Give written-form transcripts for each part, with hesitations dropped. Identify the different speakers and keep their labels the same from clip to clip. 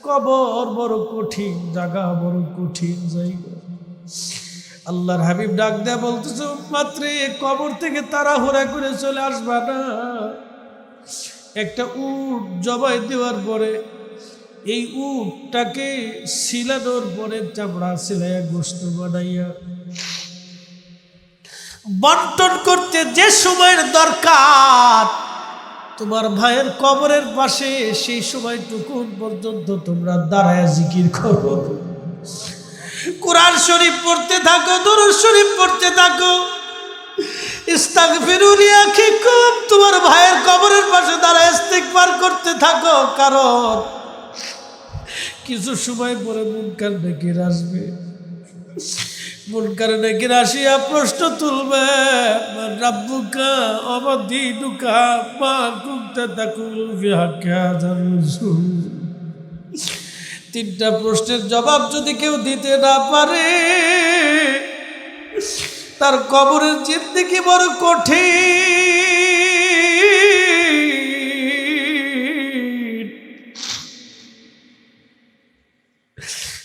Speaker 1: কবর বড় কঠিন জায়গা, বড় কঠিন জায়গা। আল্লাহর হাবিব ডাক দেয়া বলতেছে, মাত্র কবর থেকে তাড়াহুড়া করে চলে আসবা না। একটা উট জবাই দেওয়ার পরে এই উটটাকে সিলানোর পরে চামড়া সিলাইয়া গোশত বানাইয়া বন্টন করতে যে সময়ের দরকার তোমার ভাইয়ের কবরের পাশে, সেই সময়টুকু পর্যন্ত তোমরা দাঁড়ায় জিকির করো, কোরআন শরীফ পড়তে থাকো, দুরূদ শরীফ পড়তে থাকো, ইস্তাগফিরু লিআখিকুম, তোমার ভাইয়ের কবরের পাশে দাঁড়ায় ইস্তিগফার করতে থাকো। কারণ কিছু সময় পরে মুনকার নাকির আসবে, মুনকার নাকির আসিয়া প্রশ্ন তুলবে, মান রাব্বুকা ওয়া মা দীনুকা মা কুনতা তাকুলু ফি হাক্কি হাযার রাসূল। তিনটা প্রশ্নের জবাব যদি কেউ দিতে না পারে, তার কবরের জিন্দেগি বড় কঠিন,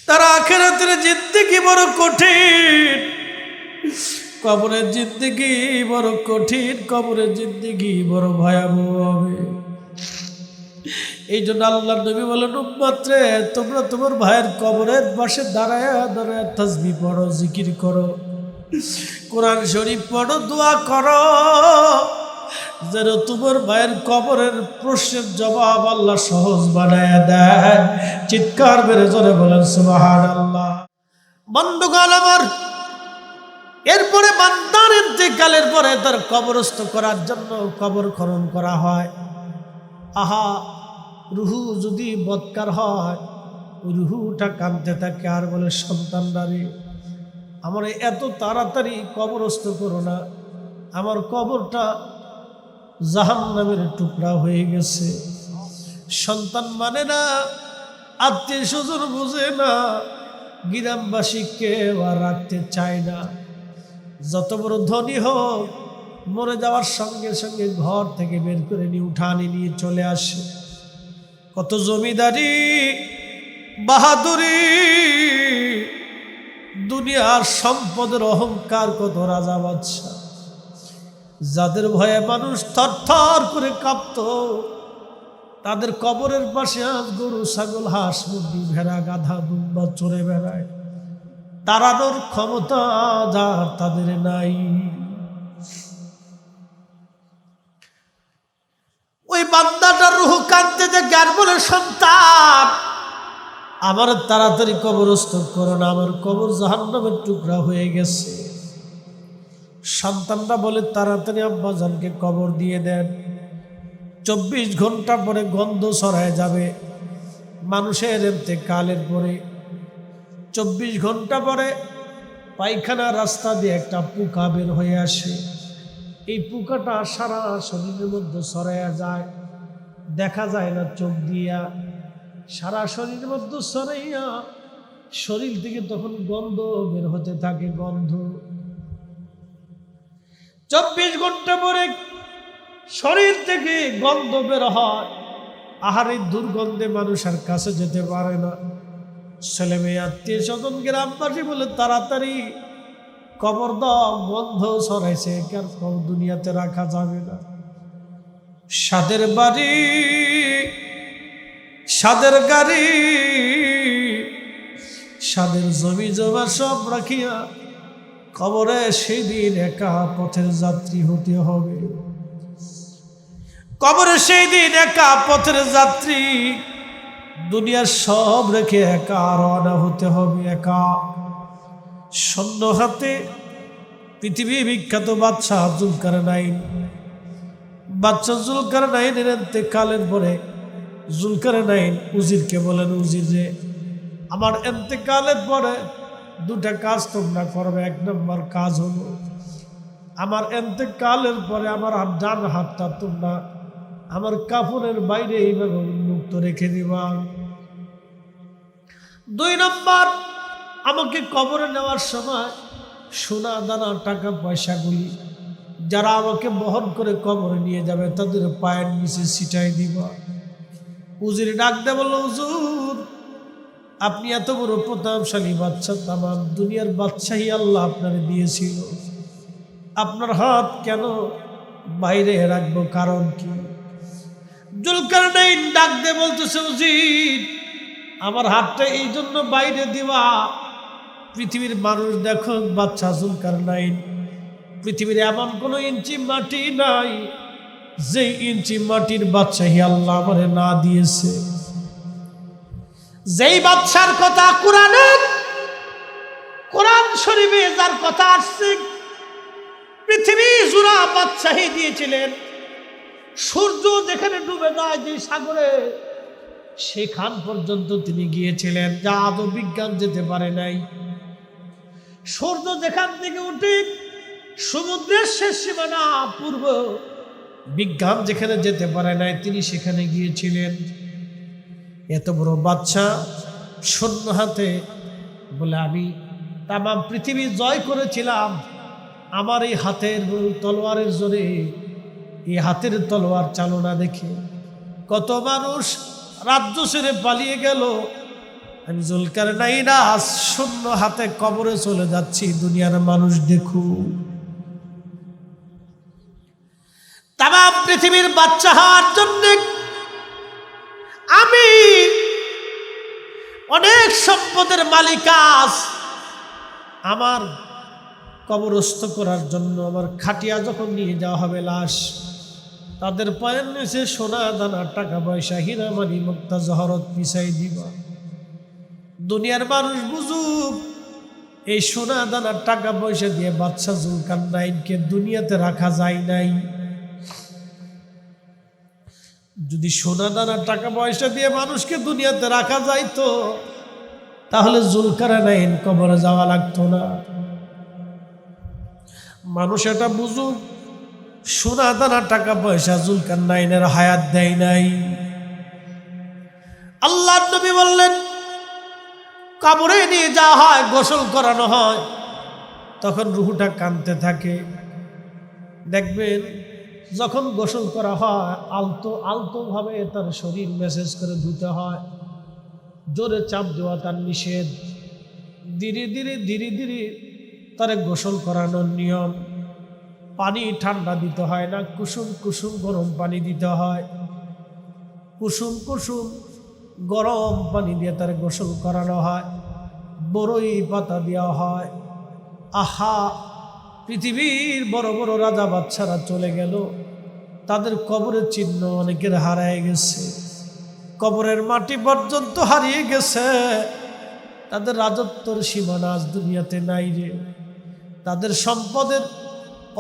Speaker 1: তার আখিরাতের জিন্দেগি বড় কঠিন, কবরের জিন্দেগি বড় কঠিন, কবরের জিন্দেগি বড় ভয়াবহ হবে। এই জন্য আল্লাহর নবী বলেন, উম্মত রে, তোমরা তোমার ভাইয়ের কবরের পাশে দাঁড়ায় দাঁড়ায় তাসবিহ পড়ো, জিকির করো, কোরআন শরীফ পড়ো, দোয়া করো, যেন তোমার ভাইয়ের কবরের প্রশ্নের জবাব আল্লাহ সহজ বানায় দেয়। চিৎকার মেরে জোরে বলেন সুবহানাল্লাহ। বন্ধুগণ আমার, এরপরে বান্দার ইন্তেকালের পরে তার কবরস্থ করার জন্য কবর খনন করা হয়। আহা, রুহু যদি বদকার হয়, রুহুটা কাঁদতে থাকে আর বলে, সন্তানরা রে, আমার এত তাড়াতাড়ি কবরস্থ করো না, আমার কবরটা জাহান্নামের টুকরা হয়ে গেছে। সন্তান মানে না, আত্মীয় স্বজন বুঝে না, গ্রামবাসী কেউ আর রাখতে চায় না। যত বড় ধনী হোক, মরে যাওয়ার সঙ্গে সঙ্গে ঘর থেকে বের করে নিয়ে উঠানি নিয়ে চলে আসে। কত জমিদারি, বাহাদুরি, দুনিয়ার সম্পদের অহংকার, কত রাজা বাদশা, যাদের ভয়ে মানুষ থরথর করে কাঁপত, তাদের কবরের পাশে আজ গরু, ছাগল, হাঁস, মুরগি, ভেড়া, গাধা, দুম্বা চড়ে বেড়ায়। তাড়ানোর ক্ষমতা যার তাদের নাই। ওই বান্দাটার রূহ কাঁদতে দেখে আর বলে, সন্তান, আমার তাড়াতাড়ি কবরস্থ করো না, আমার কবর জাহান্নামের টুকরা হয়ে গেছে। সন্তানরা বলে, তাড়াতাড়ি আব্বাজানকে কবর দিয়ে দেন, 24 ঘন্টা পরে গন্ধ ছড়ায় যাবে। মানুষের ইন্তেকালের পরে 24 ঘন্টা পরে পায়খানা রাস্তা দিয়ে একটা পোকা বের হয়ে আসে। এই পোকাটা সারা শরীরের মধ্যে ছড়াইয়া যায়, দেখা যায় না চোখ দিয়া, সারা শরীরের মধ্যে ছড়াইয়া শরীর থেকে তখন গন্ধ বের হতে থাকে, গন্ধ। 24 ঘন্টা পরে শরীর থেকে গন্ধ বের হয়। আহারের দুর্গন্ধে মানুষ আর কাছে যেতে পারে না। ছেলে মেয়ে, আত্মীয় স্বজন, গ্রামবাসী বলে, তাড়াতাড়ি কবর দাও, গন্ধ ছড়াইছে, কার কবর দুনিয়াতে রাখা যাবে না। সাদের বাড়ি, সাদের গাড়ি, সাদের জমি জমা সব রাখিয়া কবরে সেই দিন একা পথের যাত্রী হতে হবে। কবরে সেই দিন একা পথের যাত্রী, দুনিয়ার সব রেখে একা রওনা হতে হবে। একা শূন্য হাতে পৃথিবী বিখ্যাত বাদশাহ জুলকারনাইন, বাদশাহ জুলকারনাইনের ইন্তেকালের পরে জুলকারনাইন উজিরকে বলেন, উজির রে, আমার ইন্তেকালের পরে দুটা কাজ তোমরা করবে। 1 নম্বর কাজ হলো, আমার ইন্তেকালের পরে আমার ডান হাতটা তোমরা আমার কাফনের বাইরে এইভাবে উন্মুক্ত রেখে দিবা। 2 নম্বর, আমাকে কবরে নেওয়ার সময় সোনা দানা টাকা পয়সাগুলি যারা আমাকে বহন করে কবরে নিয়ে যাবে তাদের পায়ের নিচে ছিটাই দিবা। উজির ডাক দে বলল, হুজুর, আপনি এত বড় প্রতাপশালী বাদশা, তামাম দুনিয়ার বাদশাহী আল্লাহ আপনার দিয়েছিল, আপনার হাত কেন বাইরে রাখবো? কারণ কি? জুলকারনাইন ডাক দিয়ে বলতেছে, উজির, আমার হাতটা এই জন্য বাইরে দিবা, পৃথিবীর মানুষ দেখো বাদশা জুলকারনাইন, পৃথিবীর এমন কোনো ইঞ্চি মাটি নাই যে ইঞ্চি মাটির বাদশাহী আল্লাহ আমারে না দিয়েছে। যেই বাদশার কথা কোরআন শরীফে যার কথা আসছে, পৃথিবী জুড়া বাদশাহী দিয়েছিলেন। সূর্য যেখানে ডুবে যায় যে সাগরে, সেখান পর্যন্ত তিনি গিয়েছিলেন, যা আদৌ বিজ্ঞান যেতে পারে নাই। সূর্য যেখান থেকে উঠে সমুদ্রের শেষ সীমানা পূর্ব, বিজ্ঞান যেখানে যেতে পারে নাই, তিনি সেখানে গিয়েছিলেন। এত বড় বাদশা শূন্য হাতে বলে, আমি তামাম পৃথিবী জয় করেছিলাম আমার এই হাতের তলোয়ারের জোরে। এই হাতের তলোয়ার চালনা দেখে কত মানুষ রাজ্য ছেড়ে পালিয়ে গেল। আমি জুলকারনাইন শূন্য হাতে কবরে চলে যাচ্ছি, দুনিয়ার মানুষ দেখুক। তামাম পৃথিবীর বাচ্চা হওয়ার জন্য আমি অনেক সম্পদের মালিকাস, আমার কবরস্থ করার জন্য আমার খাটিয়া যখন নিয়ে যাওয়া হবে লাশ, তাদের পায়ের নিচে সোনা দানা টাকা পয়সা হীরা মানি মুক্তা জহরত পিছাই দিবা। দুনিয়ার মানুষ বুঝুক, এই সোনা দানা টাকা পয়সা দিয়ে বাদশা জুলকারনাইনকে দুনিয়াতে রাখা যায় নাই। যদি সোনা দানা টাকা পয়সা দিয়ে মানুষকে দুনিয়াতে রাখা যাইতো, তাহলে জুলকারনাইন কবরে যাওয়া লাগতো না। মানুষ এটা বুঝুক, সোনা দানা টাকা পয়সা জুলকারনাইনের হায়াত দেয় নাই। আল্লাহর নবী বললেন, কবরে নিয়ে যাওয়া হয়, গোসল করানো হয়, তখন রুহটা কাঁদতে থাকে। দেখবেন যখন গোসল করা হয়, আলতো আলতো ভাবে তার শরীর মেসেজ করে ধুতে হয়, জোরে চাপ দেওয়া তার নিষেধ। ধীরে ধীরে ধীরে ধীরে তারে গোসল করানোর নিয়ম। পানি ঠান্ডা দিতে হয় না, কুসুম কুসুম গরম পানি দিতে হয়। কুসুম কুসুম গরম পানি দিয়ে তার গোসল করানো হয়, বড়ই পাতা দেওয়া হয়। আহা, পৃথিবীর বড় বড় রাজা বাদশারা চলে গেল, তাদের কবরের চিহ্ন অনেকের হারায় গেছে, কবরের মাটি পর্যন্ত হারিয়ে গেছে। তাদের রাজত্বর সীমানা আজ দুনিয়াতে নাই রে। তাদের সম্পদের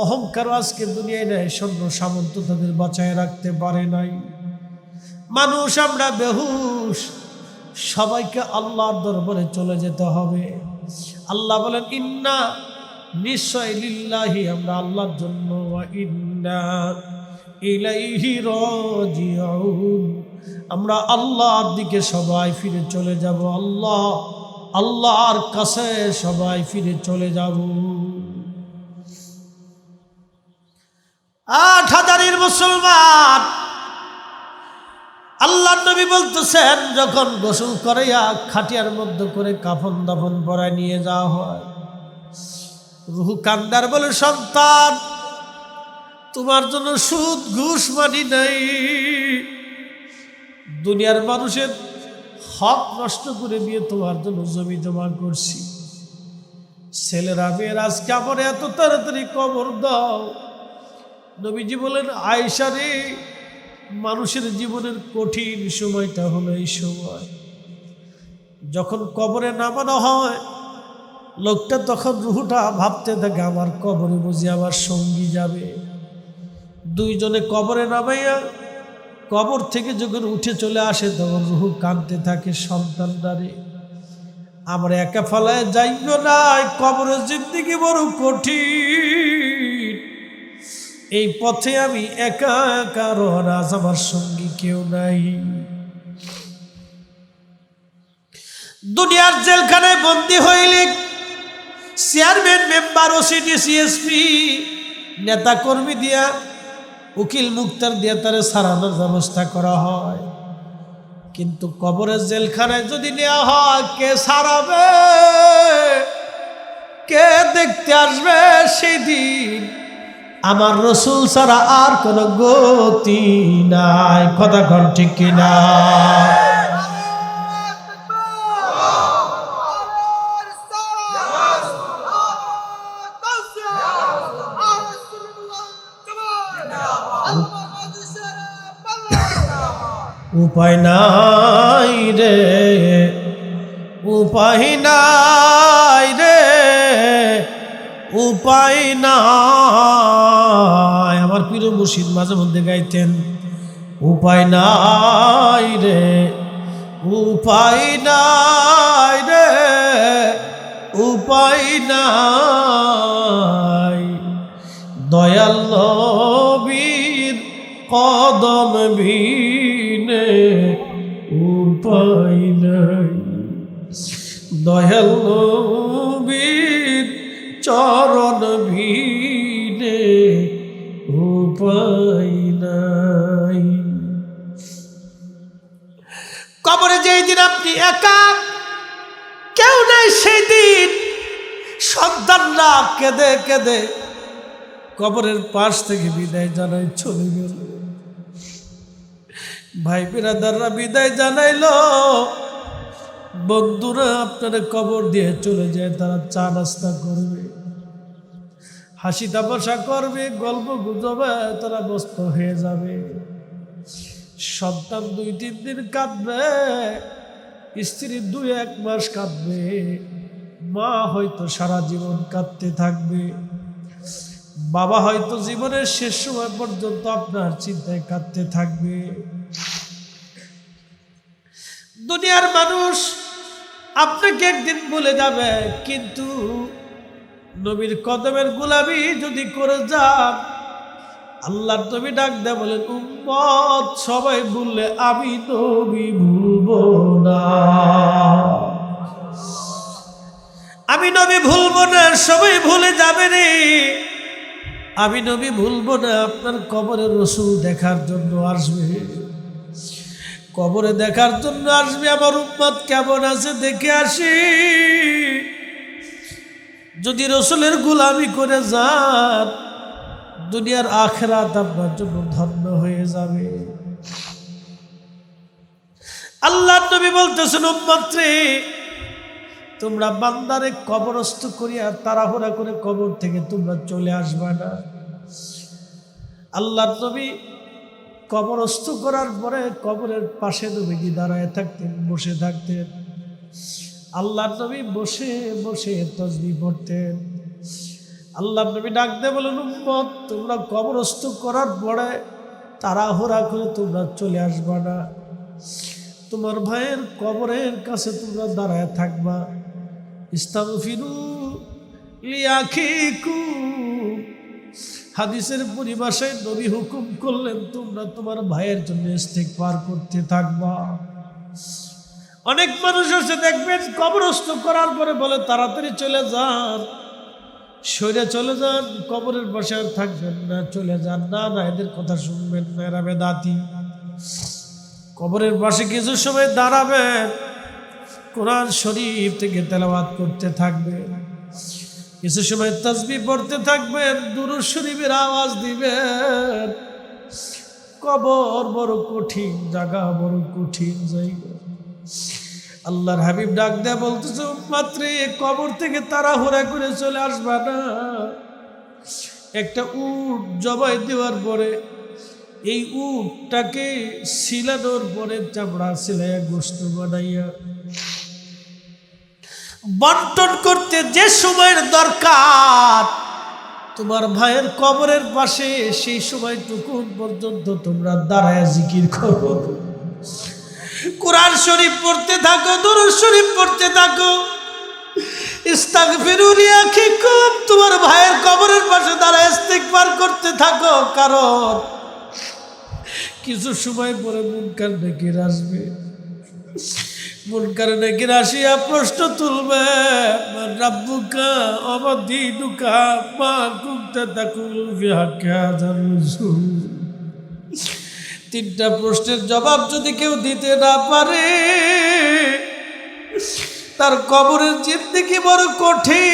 Speaker 1: অহংকার আজকে দুনিয়ায় নেই, সৈন্য সামন্ত তাদের বাঁচায় রাখতে পারে নাই। মানুষ আমরা বেহুশ, সবাইকে আল্লাহর দরবারে চলে যেতে হবে। আল্লাহ বলেন, ইন্না নিশ্চয় লিল্লাহি, আমরা আল্লাহর জন্য, ওয়া ইন্না ইলাইহি রাজিউন, আমরা আল্লাহর দিকে সবাই ফিরে চলে যাব। আল্লাহর কাছে সবাই ফিরে চলে যাব। 8,000 মুসলমান, আল্লাহর নবী বলতেছেন, যখন গোসল করাইয়া খাটিয়ার মধ্যে করে কাফন দাফন পরায় নিয়ে যাওয়া হয়, রুহু কান্দার বলে, সন্তান, তোমার জন্য সুদ ঘুষ মানি নাই, দুনিয়ার মানুষের হক নষ্ট করে দিয়ে তোমার জন্য জমি জমা করছি। ছেলেরা মেয়ের আজকে আমার এত তাড়াতাড়ি কবর দাও। নবীজি বলেন, আয়েশা রে, মানুষের জীবনের কঠিন সময়টা হলো এই সময়, যখন কবরে নামানো হয়, লোকটা তখন রুহুটা ভাবতে থাকে, আমার কবরে বুঝি আমার সঙ্গী যাবে। দুইজনে কবরে নামাইয়া কবর থেকে যখন উঠে চলে আসে, তখন রুহু কাঁদতে থাকে, সন্তানদারে আমার একা ফলায় যাইও না, কবরের জিন্দেগি বড় কঠিন, এই পথে আমি একা একা রওনা, আজ আমার সঙ্গী কেউ নাই। দুনিয়ার জেলখানায় বন্দী হইলে চেয়ারম্যান, মেম্বার, ওসিডি, সিএসপি, নেতা কর্মী দিয়া, উকিল মুক্তার দিয়া তারে সারানোর ব্যবস্থা করা হয়। কিন্তু কবরের জেলখানায় যদি নেওয়া হয়, কে সারাবে, কে দেখতে আসবে সেই দিন? আমার রসুল ছাড়া আর কোনো গতি নাই। কথা কোন ঠিক কিনা? উপায় নাই রে, উপায় নাই রে, উপায় নাই। আমার পীর মুর্শিদ মাঝে মধ্যে গাইতেন, উপায় নাই রে, উপায় নাই রে, উপায় নাই। দয়াল নবীর কদম বিনে উপায় নাই। দয়াল নবীর চরণ বিনে উপায় নাই। কবরে যেই দিন আপনি একা, কেউ নাই, সেই দিন সন্তানরা কেঁদে কেঁদে কবরের পাশ থেকে বিদায় জানাই চলে গেল। ভাই বিরাদাররা বিদায় জানাইলো, বন্ধুরা আপনারা কবর দিয়ে চলে যায়, তারা চা নাস্তা করবে, হাসি তামাশা করবে, গল্প গুজবে, তারা ব্যস্ত হয়ে যাবে। সন্তান 2-3 দিন কাঁদবে, স্ত্রী 2-1 মাস কাঁদবে, মা হয়তো সারা জীবন কাঁদতে থাকবে, বাবা হয়তো জীবনের শেষ সময় পর্যন্ত আপনার চিন্তায় কাঁদতে থাকবে। দুনিয়ার মানুষ আপনাকে একদিন বলে যাবে, কিন্তু নবীর কদমের গোলামি যদি করে যান, আল্লাহর নবী ডাক দেয় বলেন, উম্মত সবাই ভুললে আমি নবী ভুলব না, আমি নবী ভুলব না। সবাই ভুলে যাবে রে, আমি নবী ভুলব না। আপনার কবরে রসুল দেখার জন্য আসবে, কবরে দেখার জন্য আসবে। আমার উম্মত কেমন আছে দেখে আসি। যদি রসুলের গোলামি করে যান, দুনিয়ার আখিরাত আপনার জন্য ধন্য হয়ে যাবে। আল্লাহর নবী বলতেছেন, উম্মত রে, তোমরা বান্দারে কবরস্থ করিয়া তাড়াহুড়া করে কবর থেকে তোমরা চলে আসবা না। আল্লাহর নবী কবরস্থ করার পরে কবরের পাশে নবীজি দাঁড়ায় থাকতেন, বসে থাকতেন। আল্লাহর নবী বসে বসে তাসবিহ পড়তেন। আল্লাহর নবী ডাক দিয়ে বলেন, উম্মত তোমরা কবরস্থ করার পরে তাড়াহুড়া করে তোমরা চলে আসবা না, তোমার ভাইয়ের কবরের কাছে তোমরা দাঁড়ায় থাকবা। ইস্তাগফিরু লিআখিকুম, হাদিসের পরিভাষায় নবী হুকুম করলেন, তোমরা তোমার ভাইয়ের জন্য ইস্তিগফার করতে থাকবা। অনেক মানুষ আছে দেখবেন কবরস্থ করার পরে বলে তাড়াতাড়ি চলে যান, সরে চলে যান, কবরের পাশে আর থাকবেন না, চলে যান। না না, এদের কথা শুনবেন না, এরা বেদাতি। কবরের পাশে কিছু সময় দাঁড়াবেন, কোরআন শরীফ থেকে তেলাওয়াত করতে থাকবেন, কিছু সময় তাসবিহ পড়তে থাকবেন, দুরূদ শরীফের আওয়াজ দিবেন। কবর বড় কঠিন জায়গা, বড় কঠিন জায়গা। আল্লাহর হাবিব ডাক দেয়া বলতেছে, মাত্র কবর থেকে তাড়াহুড়া করে চলে আসবা না। একটা উট জবাই দেওয়ার পরে এই উটটাকে সিলানোর পরে চামড়া সিলাইয়া গোশত বানাইয়া বন্টন করতে যে সময়ের দরকার, তোমার ভাইয়ের কবরের পাশে সেই সময়টুকু পর্যন্ত তোমরা দাঁড়ায় জিকির করো, কোরআন শরীফ পড়তে থাকো, দুরূদ শরীফ পড়তে থাকো। ইস্তাগফিরু লিআখিকুম, তোমার ভাইয়ের কবরের পাশে দাঁড়ায় ইস্তিগফার করতে থাকো। কারণ কিছু সময় পরে মুনকার নাকির আসবে, মুনকার নাকির আসিয়া প্রশ্ন তুলবে, মান রাব্বুকা ওয়া দীনুকা মা কুনতা তাকুলু ফি হাক্কি হাযার রাসূল। তিনটা প্রশ্নের জবাব যদি কেউ দিতে না পারে, তার কবরের জিন্দেগি বড় কঠিন,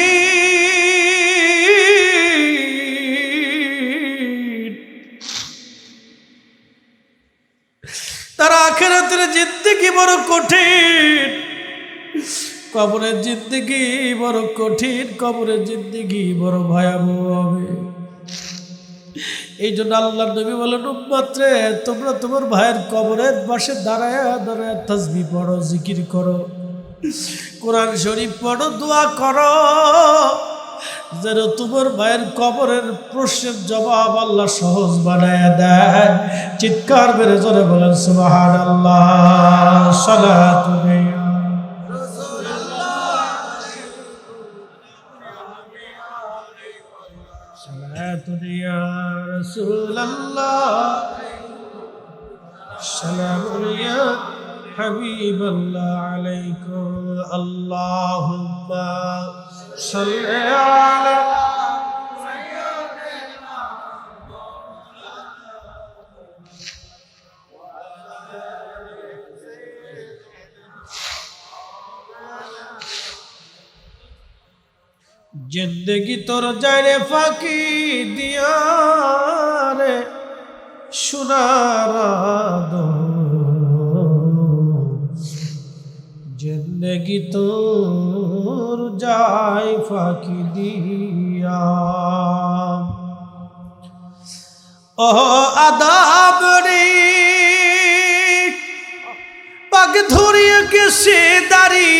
Speaker 1: তার আখিরাতের জিন্দেগি বড় কঠিন। কবরের জিন্দেগি বড় কঠিন, কবরের জিন্দেগি বড় ভয়াবহ হবে। এই জন্য আল্লাহর নবী বলেন, উম্মতরে তোমরা তোমার ভাইয়ের কবরের পাশে দাঁড়ায় দাঁড়ায় তাসবিহ পড়ো, জিকির করো, কোরআন শরীফ পড়ো, দোয়া করো, যেন তোমার ভাইয়ের কবরের প্রশ্নের জবাব আল্লাহ সহজ বানায় দেয়। চিৎকার বেড়ে জোরে বলেন সুবহানাল্লাহ। সালাতু ইয়া রাসূলুল্লাহ, সালামুন ইয়া হাবিবাল্লাহ আলাইকুম, আল্লাহুম্মা সাল্লি আলা জিন্দেগি তোর যায় ফাঁকি দিয়া রে সোনার জিন্দেগি তোর যায় ফাঁকি দিয়া। ও আদাব রে পাক ধরিয়ে গেছে দাড়ি,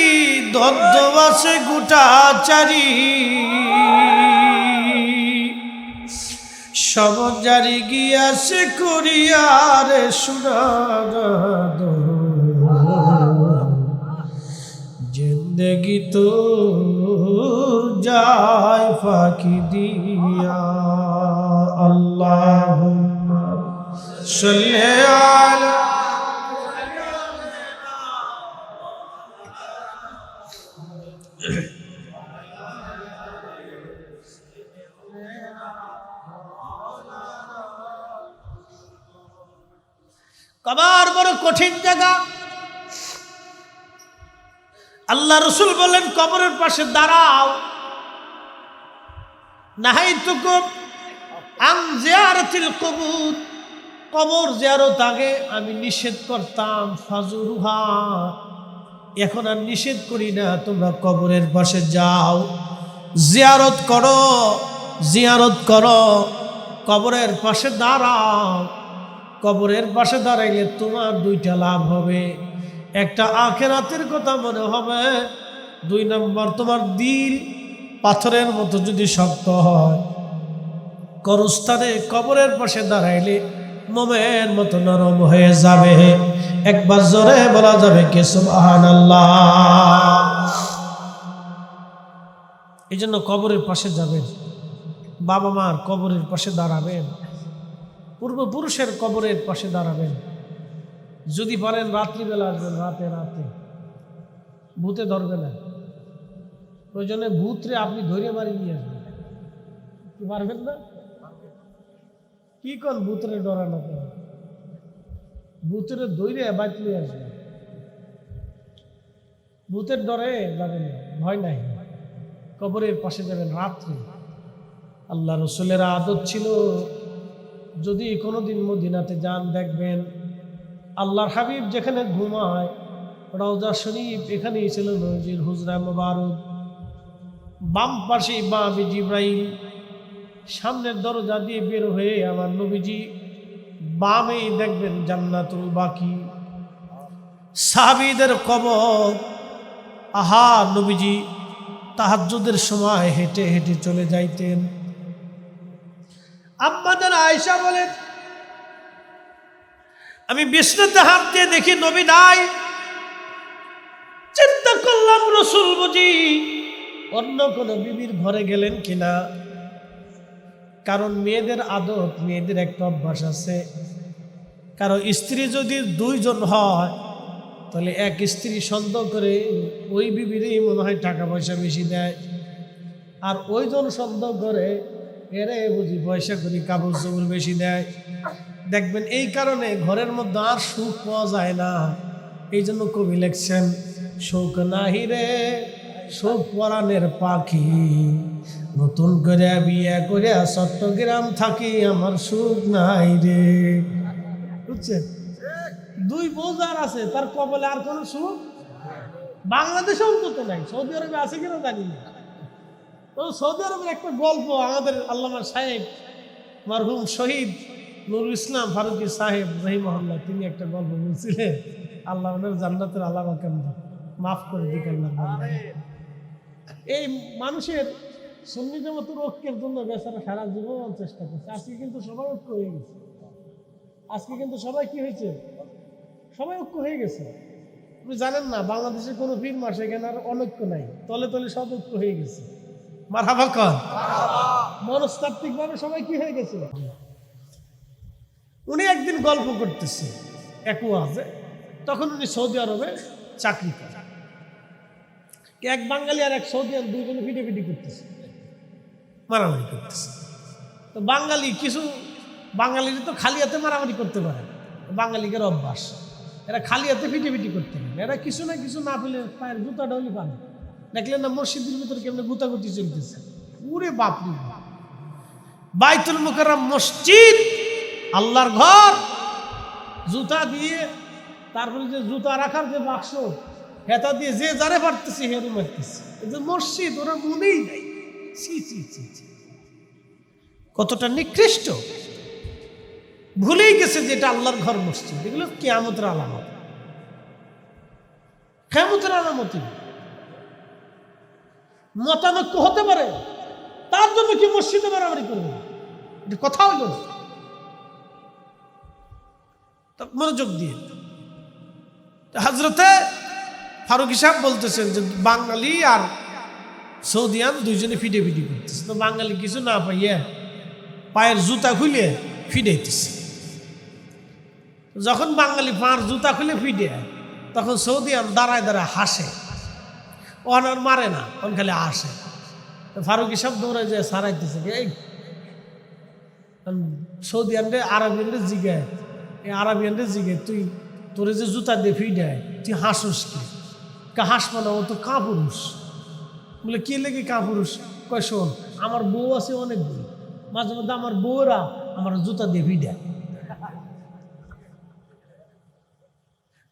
Speaker 1: দদ্দ আছে গোটা চারি, সমজারি গিয়াছে করিয়ারে সোনার জিন্দেগি তো যায় ফাঁকি দিয়া। আল্লাহুম্মা সাল্লি আলা কবর বড় কঠিন জায়গা। আল্লাহ রসুল বলেন, কবরের পাশে দাঁড়াও। নাহাইতুকুম আন জিয়ারাতিল কুবুর, কবর জিয়ারত আগে আমি নিষেধ করতাম, ফাজুরুহা, এখন আর নিষেধ করি না, তোমরা কবরের পাশে যাও, জিয়ারত করো, জিয়ারত করো, কবরের পাশে দাঁড়াও। কবরের পাশে দাঁড়াইলে তোমার দুইটা লাভ হবে, একটা আখিরাতের কথা মনে হবে, দুই নম্বর তোমার দিল পাথরের মতো যদি শক্ত হয়, কবরস্থানে কবরের পাশে দাঁড়াইলে মোমের মতো নরম হয়ে যাবে। একবার জোরে বলা যাবে কি সুবহানাল্লাহ। এই জন্য কবরের পাশে যাবেন, বাবা মার কবরের পাশে দাঁড়াবেন, পূর্বপুরুষের কবরের পাশে দাঁড়াবেন। যদি পারেন রাত্রিবেলা আসবেন, রাতে রাতে ভূতে ধরবে না, প্রয়োজনে ভূতরে আপনি ধরে মারি নিয়ে আসবেন। কি পারবেন না? কি কোন ভূতরে ডরানো, ভূতরে ধরে বাইতে নিয়ে আসবেন। ভূতের ডরে যাবেন না, ভয় নাই, কবরের পাশে যাবেন রাত্রে। আল্লাহ রসুলের আদত ছিল, যদি কোনোদিন মদিনাতে যান দেখবেন আল্লাহর হাবিব যেখানে ঘুমায়, রওজা শরীফ এখানেই ছিল নবীজির হুজরা মুবারক, বাম পাশে ইমামে জিবরাইল, সামনের দরজা দিয়ে বের হয়ে আমার নবীজি, বামেই দেখবেন জান্নাতুল বাকি, সাহাবীদের কবর। আহা, নবীজি তাহাজ্জুদের সময় হেঁটে হেঁটে চলে যাইতেন। আম্মাজান আয়েশা বলেন, আমি বিছনাতে হাত দিয়ে দেখি নবী নাই। চিন্তা করলাম রসুল বুঝি অন্য কোনো বিবির ঘরে গেলেন কিনা, কারণ মেয়েদের আদত, মেয়েদের একটা অভ্যাস আছে, কারো স্ত্রী যদি দুইজন হয় তাহলে এক স্ত্রী সন্দেহ করে ওই বিবিরই মনে হয় টাকা পয়সা বেশি দেয়, আর ওইজন সন্দেহ করে এরে বুঝি পয়সা করি কাপড় চোপড় বেশি দেয়। দেখবেন এই কারণে ঘরের মধ্যে আর সুখ পাওয়া যায় না। এই জন্য কবি লিখছেন, সুখ নাহি রে সুখ পরাণের পাখি, নতুন করে বিয়ে করে চট্টগ্রাম থাকি, আমার সুখ নাই রে। বুঝছেন? দুই বউ যার আছে তার কপালে আর কোনো সুখ বাংলাদেশে অন্তত নাই। সৌদি আরবে আছে কিনা জানি না। তো সৌদি আরবের একটা গল্প আমাদের আল্লামা সাহেব মরহুম শহীদ নুরুল ইসলাম ফারুকী সাহেব রহিমাহুল্লাহ তিনি একটা গল্প বলছিলেন। আল্লাহ ওনার জান্নাতের আলামা কেমন মাফ করে দিক আল্লাহ। এই মানুষের সুন্নিদের মতো ঐক্যের জন্য বেচারা সারা জীবন চেষ্টা করছে। আজকে কিন্তু সবাই ঐক্য হয়ে গেছে। আজকে কিন্তু সবাই কি হয়েছে? সবাই ঐক্য হয়ে গেছে। আপনি জানেন না বাংলাদেশের কোনো পীর মাস এখানে আর অনৈক্য নাই, তলে তলে সব ঐক্য হয়ে গেছে। মারহাবা কর। মনস্তাত্ত্বিক ভাবে সবাই কি হয়ে গেছে। উনি একদিন গল্প করতেছে এক ওয়াজে, তখন উনি সৌদি আরবে চাকরি করেন। এক বাঙালি আর এক সৌদিয়ান দুইজনে ফিটিফিটি করতেছে, মারামারি করতেছে। তো বাঙালিরা তো খালি হাতে মারামারি করতে পারে, বাঙালিদের অভ্যাস। এরা খালি হাতে ফিটিফিটি করতে পারে, এরা কিছু না কিছু না পেলে পায়ের জুতাটা হলে পাবে। দেখলেন না মসজিদের ভিতরে কেমন গুতাগুতি চলতেছে। পুরে বাপরি, বাইতুল মুকাররম মসজিদ আল্লাহর ঘর, জুতা দিয়ে তারপরে যে জুতা রাখার যে বাক্স হেতা দিয়ে যে যারে পারতেছে হেরে মারতেছে। মসজিদ ওরা মনেই নাই। কতটা নিকৃষ্ট, ভুলেই গেছে যে এটা আল্লাহর ঘর মসজিদ। এগুলো কিয়ামতের আলামত, কিয়ামতের আলামত। মতানৈক্য হতে পারে, তার জন্য কি মসজিদে মারামারি করবে? এটা কথা হইল না। মনোযোগ দিয়ে হযরতে ফারুকী সাহেব বলতেছেন যে বাঙালি আর সৌদিয়ান দুইজনে ফিডেফিডি করতেছে। তো বাঙালি কিছু না পাইয়া পায়ের জুতা খুলে ফিডাইতেছে। যখন বাঙালি পায়ের জুতা খুলে ফিডে, তখন সৌদিয়ান দাঁড়ায় দাঁড়ায় হাসে। ওন আর মারে না, ওন খালি হাসে। ফারুকী সাহেব দৌড়ে যায় সারাইতেছে। এই সৌদিয়ানরে আরবিয়ানরে জিগায়, এই আরবিয়ানরে জিগায়, তোরে যে জুতা দিয়ে ফিডায় তুই হাসুস কি? হাসবো না, ও তো কাপুরুষ। বলে কি লেগে কাপুরুষ? কয় শোন, আমার বউ আছে অনেকগুলো, মাঝে মধ্যে আমার বউরা আমার জুতা দিয়ে ফিডায়।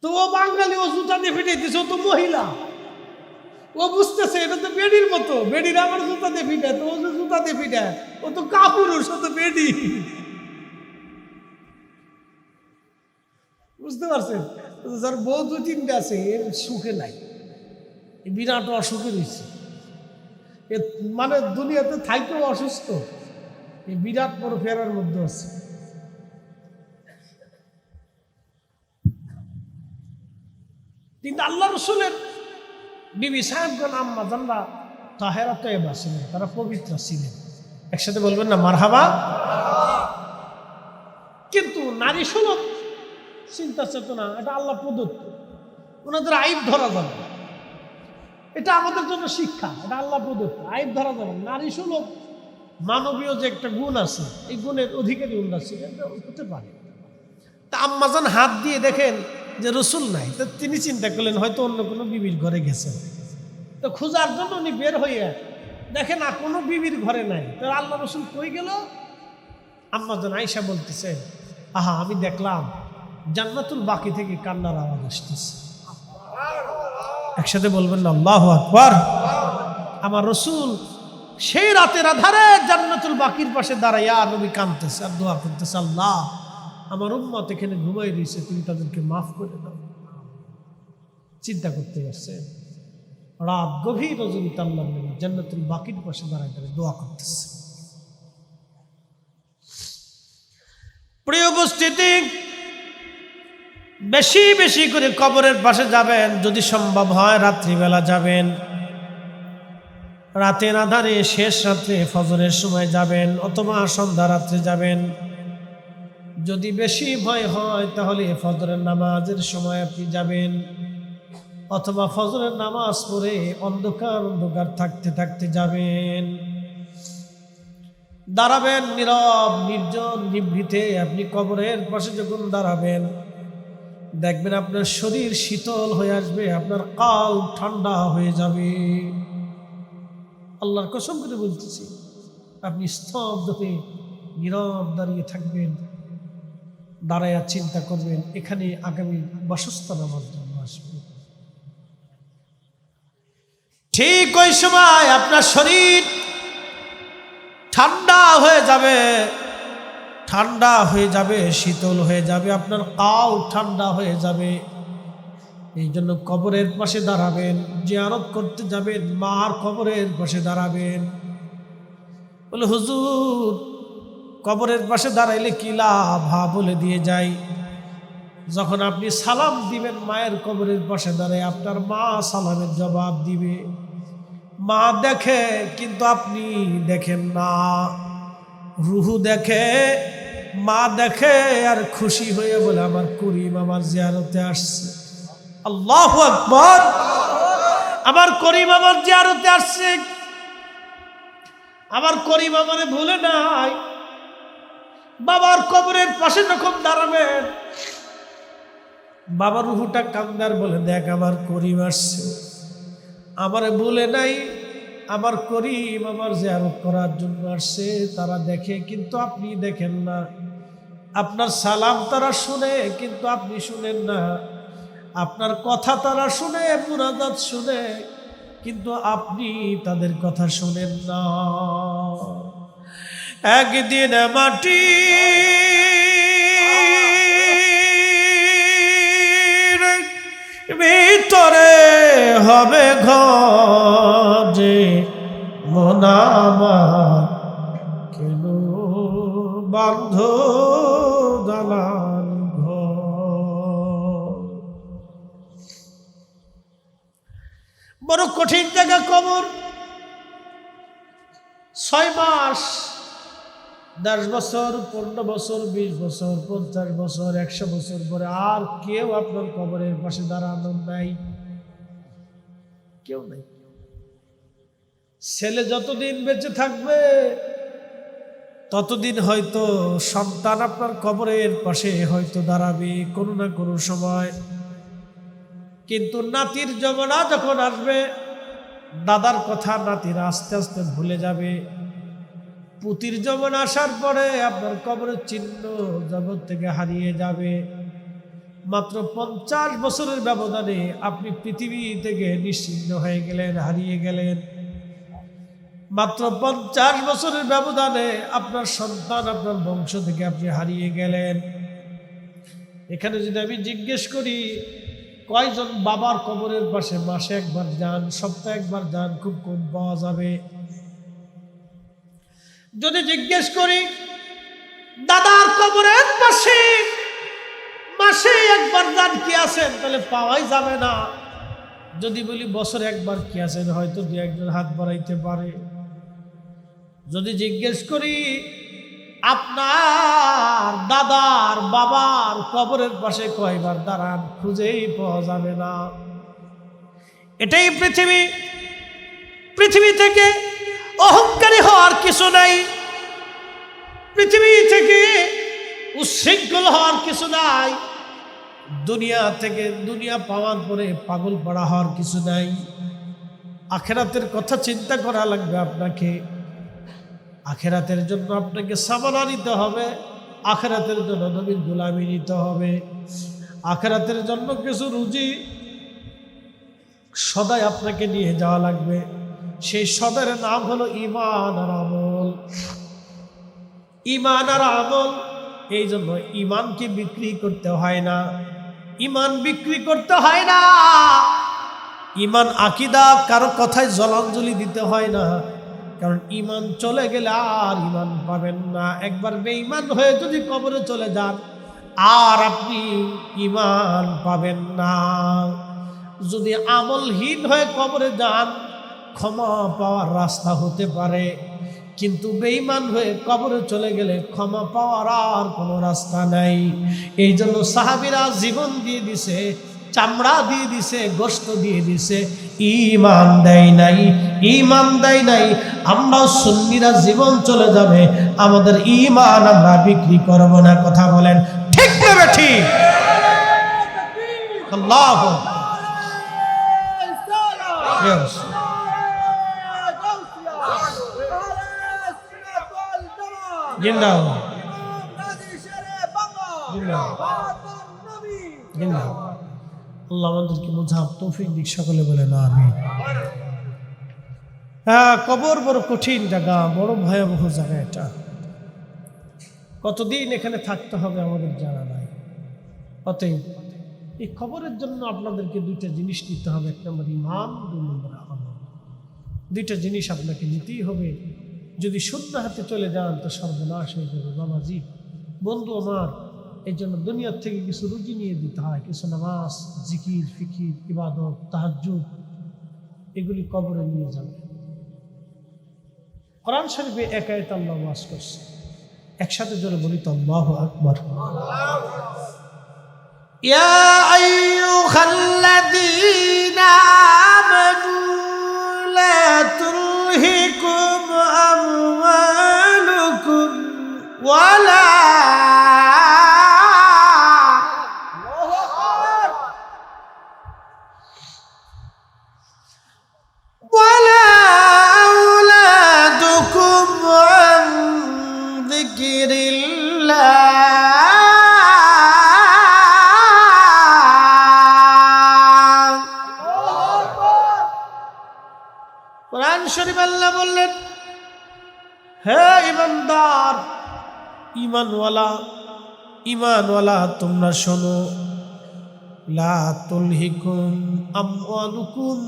Speaker 1: তো ও বাঙালি, ও জুতা দিয়ে ফিটাইতেছে, ও তো মহিলা। ও বুঝতেছে এটা তো বেডির মতো, বেডির আমার জুতা দিয়ে ফিটায়, তো ও যে জুতা দিয়ে ফিটায় ও তো কাপুরুষ, ও তো বেডি। বুঝতে পারছেন? যার বউ দুই তিনটা আছে এর সুখে নাই, বিরাট অসুখে রয়েছে। মানে দুনিয়াতে থাকতেও অসুস্থ, এই বিরাট বড় ফেরার মধ্যে আছে। কিন্তু আল্লাহ রসুলের বিবি সাহেবগণ আম্মা জানরা তাহেরা তয়্যবা ছিলেন, তারা পবিত্র ছিলেন। একসাথে বলবেন না মারহাবা। কিন্তু নারী সুলভ চিন্তা চেতনা এটা আল্লাহ প্রদত্ত, ওনাদের আইব ধরা যাবে, এটা আমাদের জন্য শিক্ষা। এটা আল্লাহ প্রদত্ত, আইব ধরা যাবে। নারী সুলভ মানবীয় যে একটা গুণ আছে, এই গুণের অধিকারী ওনারা ছিলেন, হতে পারে। তা আম্মাজান হাত দিয়ে দেখেন যে রসুল নাই, তো তিনি চিন্তা করলেন হয়তো অন্য কোনো বিবির ঘরে গেছেন। তো খোঁজার জন্য উনি বের হইয়া দেখেন না কোনো বিবির ঘরে নাই। তো আল্লাহ রসুল কই গেল? আম্মাজান আয়েশা বলতেছে, আহা আমি দেখলাম জান্নাতুল বাকি থেকে কান্নার আওয়াজ আসতেছে। একসাথে বলবেন না আল্লাহু আকবার। আমার রসুল সেই রাতের আধারে জান্নাতুল বাকির পাশে দাঁড়াইয়া নবী কাঁদতেছে আর দোয়া করতেছে, আল্লাহ আমার উম্মত এখানে ঘুমাই দিয়েছে, তুমি তাদেরকে মাফ করে দাও। চিন্তা করতে পারছে, রাত গভীর রজনীতে আল্লাহ নবী জান্নাতুল বাকির পাশে দাঁড়ায় দাঁড়ায় দোয়া করতেছে। প্রিয় উপস্থিতি, বেশি বেশি করে কবরের পাশে যাবেন, যদি সম্ভব হয় রাত্রিবেলা যাবেন, রাতের আধারে শেষ রাত্রে ফজরের সময় যাবেন, অথবা সন্ধ্যা রাত্রে যাবেন। যদি বেশি ভয় হয় তাহলে ফজরের নামাজের সময় আপনি যাবেন, অথবা ফজরের নামাজ পড়ে অন্ধকার অন্ধকার থাকতে থাকতে যাবেন। দাঁড়াবেন নীরব নির্জন নিভৃতে। আপনি কবরের পাশে যখন দাঁড়াবেন দেখবেন আপনার শরীর শীতল হয়ে আসবে, আপনার কাল ঠান্ডা হয়ে যাবে। আল্লাহর কসম করে বলতেছি, আপনি স্তব্ধ হয়ে নীরব দাঁড়িয়ে থাকবেন, দাঁড়াইয়া চিন্তা করবেন এখানে আগামী বাসস্থান আমার জন্য আসবে। ঠিক ওই সময় আপনার শরীর ঠান্ডা হয়ে যাবে, ঠান্ডা হয়ে যাবে, শীতল হয়ে যাবে, আপনার কাল ঠান্ডা হয়ে যাবে। এই জন্য কবরের পাশে দাঁড়াবেন, জিয়ারত করতে যাবেন মার কবরের পাশে দাঁড়াবেন। বলে হুজুর কবরের পাশে দাঁড়াইলে কি লাভ? বলে দিয়ে যাই, যখন আপনি সালাম দিবেন মায়ের কবরের পাশে দাঁড়ায় আপনার মা সালামের জবাব দিবে। মা দেখে কিন্তু আপনি দেখেন না, রুহু দেখে, মা দেখে আর খুশি হয়ে বলে আমার করিম আমার জিয়ারতে আসছে। আল্লাহু আকবার, আমার করিম আমার জিয়ারতে আসছে, আমার করিম আমারে ভুলে নাই। বাবার কবরের পাশে যখন দাঁড়াবেন বাবার রুহুটা কান্দার বলে দেখ আমার করিম আসছে, আমারে ভুলে নাই, আমার করিম আমার জিয়ারত করার জন্য আসছে। তারা দেখে কিন্তু আপনি দেখেন না, আপনার সালাম তারা শুনে কিন্তু আপনি শুনেন না, আপনার কথা তারা শুনে, মুনাজাত শুনে কিন্তু আপনি তাদের কথা শুনেন না। একদিন মাটি ভিতরে হবে ঘর, মন আমার কেন বান্ধ দালান ঘর। বড় কঠিন জায়গা কবর। 6 মাস, 10 বছর, 15 বছর, 20 বছর, 50 বছর, 100 বছর পরে আর কেউ আপনার কবরের পাশে দাঁড়ানো নাই, কেউ নাই। ছেলে যতদিন বেঁচে থাকবে ততদিন হয়তো সন্তান আপনার কবরের পাশে হয়তো দাঁড়াবে কোনো না কোনো সময়। কিন্তু নাতির জমানা যখন আসবে দাদার কথা নাতিরা আস্তে আস্তে ভুলে যাবে। পুতির জমানা আসার পরে আপনার কবরের চিহ্ন জগৎ থেকে হারিয়ে যাবে। মাত্র 50 বছরের ব্যবধানে আপনি পৃথিবী থেকে নিশ্চিহ্ন হয়ে গেলেন, হারিয়ে গেলেন। মাত্র 50 বছরের ব্যবধানে আপনার সন্তান আপনার বংশ থেকে আপনি হারিয়ে গেলেন। এখানে যদি আমি জিজ্ঞেস করি কয়জন বাবার কবরের পাশে মাসে একবার যান, সপ্তাহে একবার যান, খুব কম পাওয়া যাবে। যদি জিজ্ঞেস করি দাদার কবরের পাশে মাসে একবার যান কি আছেন, তাহলে পাওয়াই যাবে না। যদি বলি বছরে একবার কি আছেন, হয়তো 2-1 হাত বাড়াইতে পারে। যদি জিজ্ঞেস করি আপনার দাদার বাবার কবরের পাশে কয়বার দাঁড়ান, খুঁজেই পাওয়া যাবে না। এটাই পৃথিবী। পৃথিবী থেকে অহংকারী হওয়ার কিছু নাই, পৃথিবী থেকে উচ্ছৃঙ্খল হওয়ার কিছু নাই, দুনিয়া থেকে দুনিয়া পাওয়ার পরে পাগল পড়া হওয়ার কিছু নাই। আখেরাতের কথা চিন্তা করা লাগবে আপনাকে। আখেরাতের জন্য আপনাকে সামানা নিতে হবে, আখেরাতের জন্য নবীর গোলামি নিতে হবে, আখেরাতের জন্য কিছু রুজি সদাই আপনাকে নিয়ে যাওয়া লাগবে। সেই সদার নাম হলো ঈমান আর আমল। ঈমান আর আমল। এই জন্য ঈমানকে বিক্রি করতে হয় না, ঈমান বিক্রি করতে হয় না। ঈমান আকীদা কারো কথায় জলাঞ্জলি দিতে হয় না, কারণ ঈমান চলে গেলে আর ঈমান পাবেন না। একবার বেঈমান হয়ে যদি কবরে চলে যান আর আপনি ঈমান পাবেন না। যদি আমলহীন হয়ে কবরে যান ক্ষমা পাওয়ার রাস্তা হতে পারে, কিন্তু বেঈমান হয়ে কবরে চলে গেলে ক্ষমা পাওয়ার আর কোনো রাস্তা নাই। এই জন্য সাহাবীরা জীবন দিয়ে দিছে চামড়া দিয়ে দিছে, গোশত দিয়ে দিছে, ঈমান দেয় নাই, ঈমান দেয় নাই। আমরা সুন্নিরা জীবন চলে যাবে, আমাদের ঈমান আমরা বিক্রি করব না। কথা বলেন ঠিক না বেঠিক? আল্লাহু ইয়েস। জিন্দাবাদ জিন্দাবাদ। আল্লাহ আমাদেরকে বোঝার তৌফিক দিক, সকলে বলে না আমিন। কবর বড় কঠিন জায়গা, বড় ভয়াবহ জায়গা এটা। কতদিন এখানে থাকতে হবে আমাদের জানা নাই। অতএব এই খবরের জন্য আপনাদেরকে দুইটা জিনিস নিতে হবে। এক নম্বর ঈমান, দুই নম্বর আমল। দুইটা জিনিস আপনাকে নিতেই হবে। যদি শূন্য হাতে চলে যান তো সর্বনাশ হয়ে যাবে। বাবাজি, বন্ধু আমার, এই জন্য দুনিয়ার থেকে কিছু রুজি নিয়ে দিতে হয়। কিছু নামাজ, জিকির, ফিকির, ইবাদত, তাহাজ্জুদ, এগুলি কবরে নিয়ে যাবে। কোরআন শরীফে এক আয়াত আল্লাহ ওয়াজ করছে, একসাথে জোরে বলি তো আল্লাহু আকবার। ইয়া আইয়ুহাল্লাযীনা আমানু লা তুলহিকুম আমওয়ালুকুম ওয়ালা কোরআন শরীফ আল্লাহ বললেন, হে ইমানদার, ঈমানওয়ালা তোমরা শোনো, লা তুলহিকুম আমওয়ালুকুম,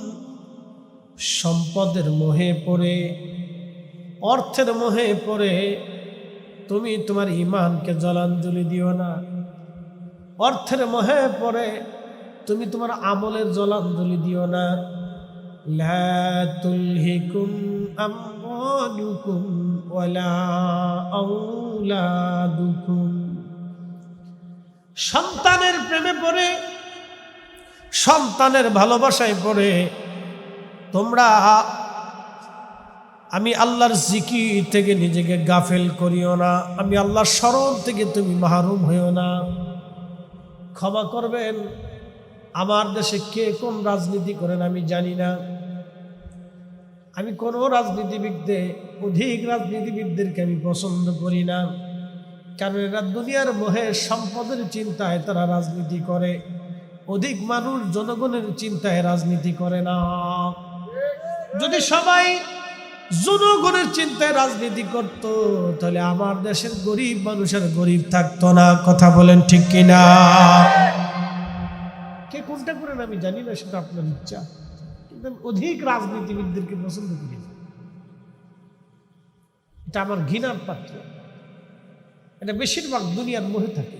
Speaker 1: সম্পদের মোহে পড়ে, অর্থের মোহে পড়ে তুমি তোমার ঈমানকে জলাঞ্জলি দিও না। অর্থের মোহে পড়ে তুমি তোমার আমলের জলাঞ্জলি দিও না। লা তুলহিকুম আমওয়ালুকুম ওয়ালা আওলাদুকুম, সন্তানের প্রেমে পড়ে, সন্তানের ভালোবাসায় পড়ে তোমরা আমি আল্লাহর জিকির থেকে নিজেকে গাফেল করিও না। আমি আল্লাহর স্মরণ থেকে তুমি মাহরুম হইও না। ক্ষমা করবেন, আমার দেশে কে কোন রাজনীতি করেন আমি জানি না। আমি কোনো রাজনীতিবিদদের, অধিক রাজনীতিবিদদেরকে আমি পছন্দ করি না, কারণ এরা দুনিয়ার মোহে, সম্পদের চিন্তায় তারা রাজনীতি করে। অধিক মানুষ জনগণের চিন্তায় রাজনীতি করে না। যদি সবাই জনগণের চিন্তায় রাজনীতি করত, তাহলে আমার দেশের গরিব মানুষের গরিব থাকতো না। কথা বলেন ঠিক কিনা? কে কোনটা করেন আমি জানি না, সেটা আপনার ইচ্ছা, কিন্তু অধিক রাজনীতিবিদদেরকে পছন্দ করি। এটা আমার ঘৃণার পাত্র। এটা বেশিরভাগ দুনিয়ার মোহে থাকে।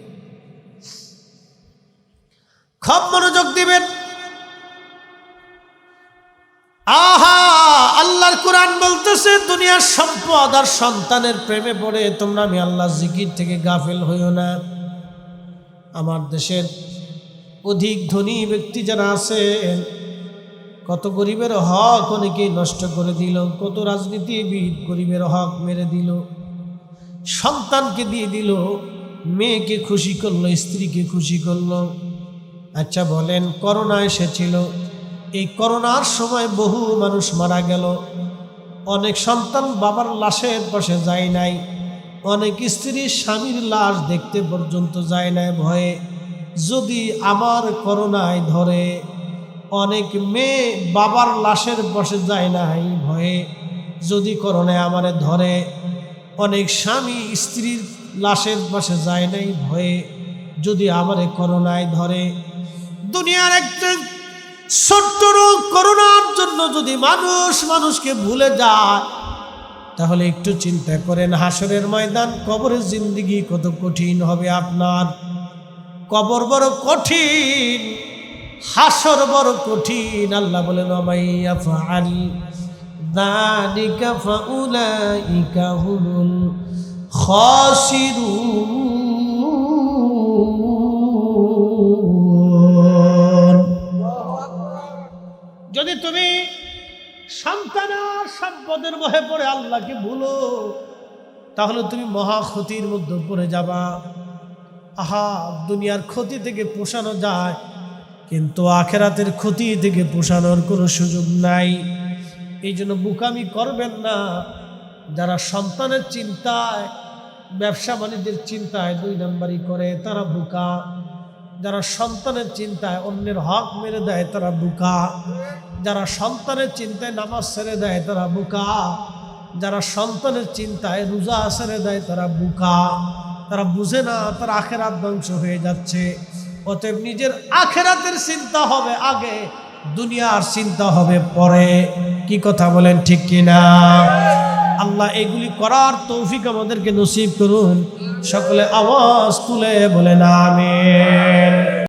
Speaker 1: খুব মনোযোগ দিবেন। আহা, আল্লাহর কোরআন বলতেছে দুনিয়ার সম্পদ আর সন্তানের প্রেমে পড়ে তোমরা আমি আল্লাহর জিকির থেকে গাফেল হইও না। আমার দেশের অধিক ধনী ব্যক্তি যারা আছেন, কত গরিবের হক অনেকেই নষ্ট করে দিল, কত রাজনীতিবিদ গরিবের হক মেরে দিল, সন্তানকে দিয়ে দিল, মেয়েকে খুশি করলো, স্ত্রীকে খুশি করলো। আচ্ছা বলেন, করোনা এসেছিল, এই করোনার সময় বহু মানুষ মারা গেল। অনেক সন্তান বাবার লাশের পাশে যায় নাই, অনেক স্ত্রী স্বামীর লাশ দেখতে পর্যন্ত যায় নাই ভয়ে, যদি আমার করোনায় ধরে। অনেক মেয়ে বাবার লাশের পাশে যায় নাই ভয়ে, যদি করোনায় আমারে ধরে। অনেক স্বামী স্ত্রীর লাশের পাশে যায় নাই ভয়ে, যদি আমারে করোনায় ধরে। দুনিয়ার একটা ছোট্ট রোগ করোনার জন্য যদি মানুষকে ভুলে যায়, তাহলে একটু চিন্তা করেন হাসরের ময়দান, কবরের জিন্দেগি কত কঠিন হবে আপনার। কবর বড় কঠিন, হাসর বড় কঠিন। আল্লাহ বলেন, ওমাইয়া ফাআল যালিকা ফাউলাইকা হুমুল খাসিরুন। যদি তুমি সন্তানের সম্পদের ভয়ে পড়ে আল্লাহকে ভুলো, তাহলে তুমি মহা ক্ষতির মধ্যে পড়ে যাবা। আহা, দুনিয়ার ক্ষতি থেকে পোষানো যায়, কিন্তু আখেরাতের ক্ষতি থেকে পোষানোর কোনো সুযোগ নাই। এই জন্য বোকামি করবেন না। যারা সন্তানের চিন্তায়, ব্যবসা বাণিজ্যের চিন্তায় 2 নম্বরই করে, তারা বোকা। যারা সন্তানের চিন্তায় অন্যের হক মেরে দেয়, তারা বোকা। যারা সন্তানের চিন্তায় নামাজ ছেড়ে দেয়, তারা বোকা। যারা সন্তানের চিন্তায় রোজা ছেড়ে দেয়, তারা বোকা। তারা বুঝে না তার আখেরাত ধ্বংস হয়ে যাচ্ছে। অতএব নিজের আখেরাতের চিন্তা হবে আগে, দুনিয়ার চিন্তা হবে পরে। কি কথা বলেন, ঠিক কিনা? আল্লাহ এগুলি করার তৌফিক আমাদেরকে নসিব করুন। সকলে আওয়াজ তুলে বলেন আমিন।